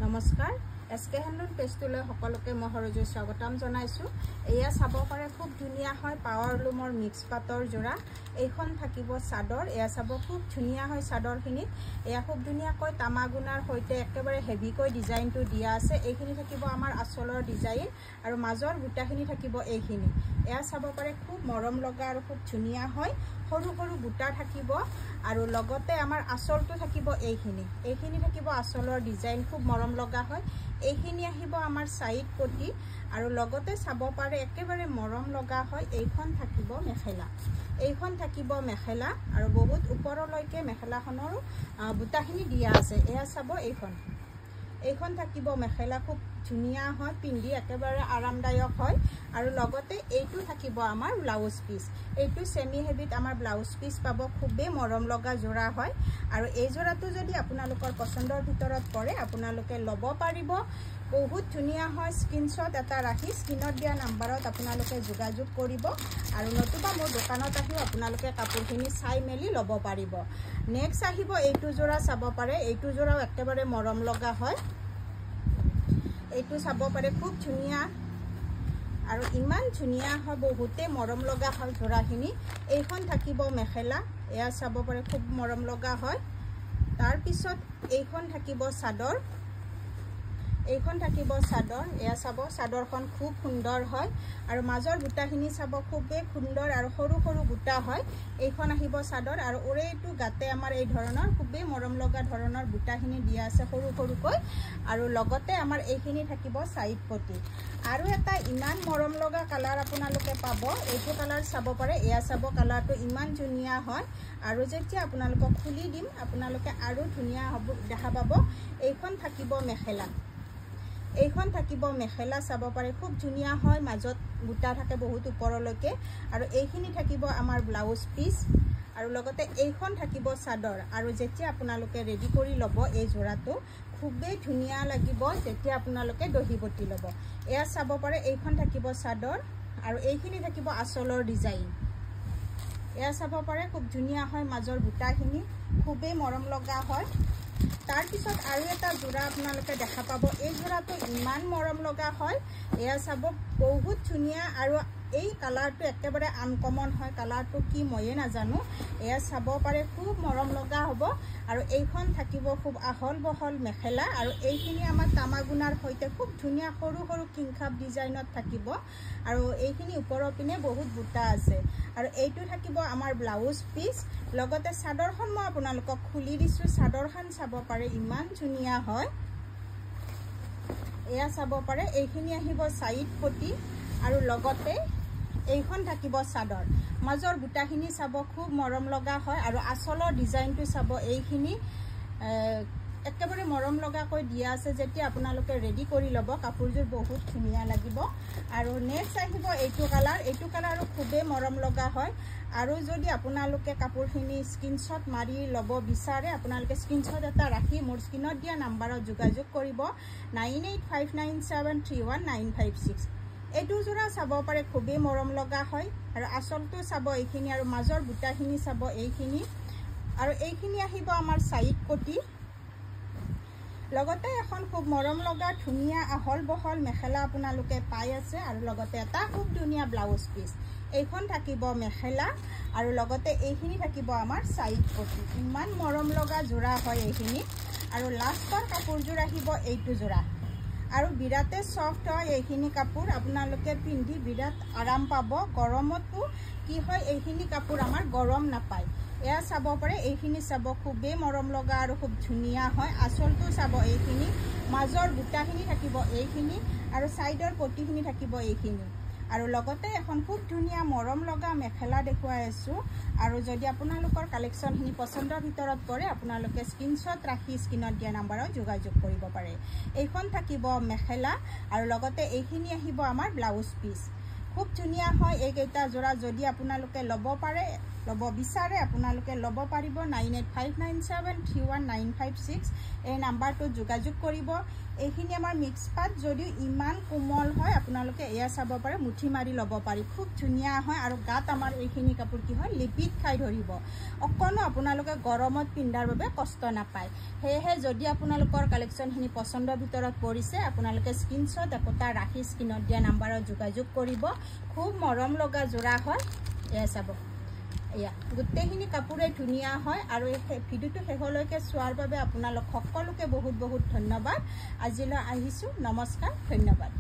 নমস্কাৰ SK handloom পেজটোলৈ সকলোকে মহৰজু স্বাগতম জনাইছো এয়া চাব পাৰে খুব ধুনিয়া হয় পাৱাৰ লুমৰ মিক্স পাতৰ জোৰা এইখন থাকিব চাদৰ এয়া চাব খুব ধুনিয়া হয় চাদৰখিনি এয়া খুব ধুনিয়াকৈ তামাগুনাৰ হৈতে একেবাৰে হেভিকৈ ডিজাইনটো দিয়া আছে এইখিনি থাকিব আমাৰ আসলৰ ডিজাইন আৰু মাজৰ বুটাখিনি থাকিব এইখিনি এয়া চাব পাৰে খুব মৰম লগা আৰু খুব ধুনিয়া হয় সৰু সৰু বুটা থাকিব আৰু লগতে আমাৰ আসলটো থাকিব এইখিনি থাকিব আসলৰ ডিজাইন খুব মৰম লগা হয় এইখিনি আহিব আমাৰ সাইড পটি আৰু লগতে চাব পাৰে একেবাৰে মৰম লগা হয় এইখন থাকিব মেখেলা আৰু বহুত ওপৰলৈকে মেখেলাখনৰ বুটাখিনি দিয়া আছে এয়া চাব এইখন থাকিব মেখেলা খুব ধুনিয়া হয় পিন্ধি একেবাৰে আৰামদায়ক হয় আৰু লগতে এইটো থাকিব আমাৰ ব্লাউজ পিস এইটো সেমি হেভিত আমাৰ ব্লাউজ পিস পাব খুবেই মৰম লগা জোৰা হয় আৰু এই জোৰাটো যদি আপোনালোকৰ পছন্দৰ ভিতৰত পৰে আপোনালোকে লব পাৰিব বহুত ধুনিয়া হয় স্ক্ৰিনশ্বট এটা ৰাখি স্ক্ৰিনত দিয়া নম্বৰত আপোনালোকে যোগাযোগ কৰিব আৰু নতুবা মোৰ দোকানত আহি আপোনালোকে কাপোৰখিনি চাই মেলি লব পাৰিব নেক্সট আহিব এইটো জোৰা চাব পাৰে এইটো জোৰাও একেবাৰে মৰম লগা হয় এইটো চাব পাৰে খুব ধুনিয়া আৰু ইমান ধুনিয়া হয় বহুতে মৰম লগা হয় জোৰাখিনি এইখন থাকিব মেখেলা এয়া চাব পাৰে খুব মৰম লগা হয় তাৰ পিছত এইখন থাকিব চাদৰ এয়া চাব চাদৰখন খুব সুন্দৰ হয় আৰু মাজৰ বুটাখিনি চাব খুবেই সুন্দৰ আৰু সৰু সৰু বুটা হয় এইখন আহিব চাদৰ আৰু ওৰেটো গাতে আমাৰ এই ধৰণৰ খুবেই মৰম লগা ধৰণৰ বুটাখিনি দিয়া আছে সৰু সৰুকৈ আৰু লগতে আমাৰ এইখিনি থাকিব সাইড পটি আৰু এটা ইমান মৰম লগা কালাৰ আপোনালোকে পাব এইটো কালাৰ চাব পাৰে এয়া চাব কালাৰটো ইমান ধুনিয়া হয় আৰু যেতিয়া আপোনালোকক খুলি দিম আপোনালোকে আৰু ধুনিয়া হ'ব দেখা পাব এইখন থাকিব মেখেলা চাব পাৰে খুব ধুনিয়া হয় মাজত বুটা থাকে বহুত ওপৰলৈকে আৰু এইখিনি থাকিব আমাৰ ব্লাউজ পিস আৰু লগতে এইখন থাকিব চাদৰ আৰু যেতিয়া আপোনালোকে ৰেডি কৰি লব এই জোৰাটো খুবেই ধুনিয়া লাগিব যেতিয়া আপোনালোকে দহি বটি লব এয়া চাব পাৰে এইখন থাকিব চাদৰ আৰু এইখিনি থাকিব আসলৰ ডিজাইন এয়া চাব পাৰে খুব ধুনিয়া হয় মাজৰ বুটাখিনি খুবেই মৰম লগা হয় তাৰ পিছত আৰু এটা জোৰা আপোনালোকে দেখা পাব এই জোৰাটো ইমান মৰম লগা হয় এয়া চাব বহুত ধুনিয়া আৰু এই কালাৰটো একেবাৰে আনকমন হয় কালাৰটো কি ময়ে নাজানো এয়া চাব পাৰে খুব মৰম লগা হ'ব আৰু এইখন থাকিব খুব আহল বহল মেখেলা আৰু এইখিনি আমাৰ তামাগুনাৰ হৈতে খুব ধুনিয়া সৰু সৰু কিংখাপ ডিজাইনত থাকিব আৰু এইখিনি ওপৰৰ পিনে বহুত বুটা আছে আৰু এইটো থাকিব আমাৰ ব্লাউজ পিস লগতে চাদৰখন মই আপোনালোকক খুলি দিছো চাদৰখন চাব পাৰে ইমান ধুনিয়া হয় এয়া চাব পাৰে এইখিনি আহিব সাইড পটি আৰু লগতে এইখন থাকিব চাদৰ মাজৰ বুটাখিনি চাব খুব মৰম লগা হয় আৰু আসলৰ ডিজাইনটো চাব এইখিনি একেবাৰে মৰম লগাকৈ দিয়া আছে যেতিয়া আপোনালোকে ৰেডি কৰি লব কাপোৰজোৰ বহুত ধুনিয়া লাগিব আৰু নেক্সট আহিব এইটো কালাৰ খুবেই মৰম লগা হয় আৰু যদি আপোনালোকে কাপোৰখিনি স্ক্ৰিনশ্বট মাৰি লব বিচাৰে আপোনালোকে স্ক্ৰিনশ্বট এটা ৰাখি মোৰ স্ক্ৰিনত দিয়া নম্বৰত যোগাযোগ কৰিব 9859731956 এইটো জোৰা চাব পাৰে খুবেই মৰম লগা হয় আৰু আসলটো চাব এইখিনি আৰু মাজৰ বুটাখিনি চাব এইখিনি আৰু এইখিনি আহিব আমাৰ সাইড পটি লগতে এখন খুব মৰম লগা ধুনিয়া আহল বহল মেখেলা আপোনালোকে পাই আছে আৰু লগতে এটা খুব ধুনিয়া ব্লাউজ পিস এইখন থাকিব মেখেলা আৰু লগতে এইখিনি থাকিব আমাৰ সাইড পটি ইমান মৰম লগা জোৰা হয় এইখিনি আৰু লাষ্টৰ কাপোৰজোৰ আহিব এইটো জোৰা আৰু বিৰাতে সফট হয় এইখিনি কাপোৰ আপোনালোকে পিন্ধি বিৰাট আৰাম পাব গৰমতো কি হয় এইখিনি কাপোৰ আমাৰ গৰম নাপায় এয়া চাব পাৰে এইখিনি চাব খুবেই মৰম লগা আৰু খুব ধুনিয়া হয় আসলটো চাব এইখিনি মাজৰ বুটাখিনি থাকিব এইখিনি আৰু সাইডৰ পটিখিনি থাকিব এইখিনি আৰু লগতে এখন খুব ধুনিয়া মৰম লগা মেখেলা দেখুৱাই আছো আৰু যদি আপোনালোকৰ কালেকশ্যনখিনি পছন্দৰ ভিতৰত পৰে আপোনালোকে স্ক্ৰিনশ্বট ৰাখি স্ক্ৰিনত দিয়া নম্বৰত যোগাযোগ কৰিব পাৰে এইখন থাকিব মেখেলা আৰু লগতে এইখিনি আহিব আমাৰ ব্লাউজ পিস খুব ধুনিয়া হয় এইকেইটা জোৰা যদি আপোনালোকে লব পাৰে ল'ব বিচাৰে আপোনালোকে ল'ব পাৰিব 9859731956 এই নাম্বাৰটোত যোগাযোগ কৰিব এইখিনি আমাৰ মিক্স পাত যদিও ইমান কোমল হয় আপোনালোকে এয়া চাব পাৰে মুঠি মাৰি ল'ব পাৰি খুব ধুনীয়া হয় আৰু গাত আমাৰ এইখিনি কাপোৰ কি হয় লিপিত খাই ধৰিব অকনো আপোনালোকে গৰমত পিন্ধাৰ বাবে কষ্ট নাপায় হেহে যদি আপোনালোকৰ কালেকশ্যনখিনি পছন্দৰ ভিতৰত পৰিছে আপোনালোকে স্ক্ৰীনশ্বট একোটা ৰাখি স্ক্ৰীনত দিয়া নাম্বাৰত যোগাযোগ কৰিব খুব মৰম লগা জোৰা হয় এয়া চাব এয়া গোটেইখিনি কাপোৰে ধুনীয়া হয় আৰু এই ভিডিঅ'টো শেষলৈকে চোৱাৰ বাবে আপোনালোক সকলোকে বহুত বহুত ধন্যবাদ আজিলৈ আহিছোঁ নমস্কাৰ ধন্যবাদ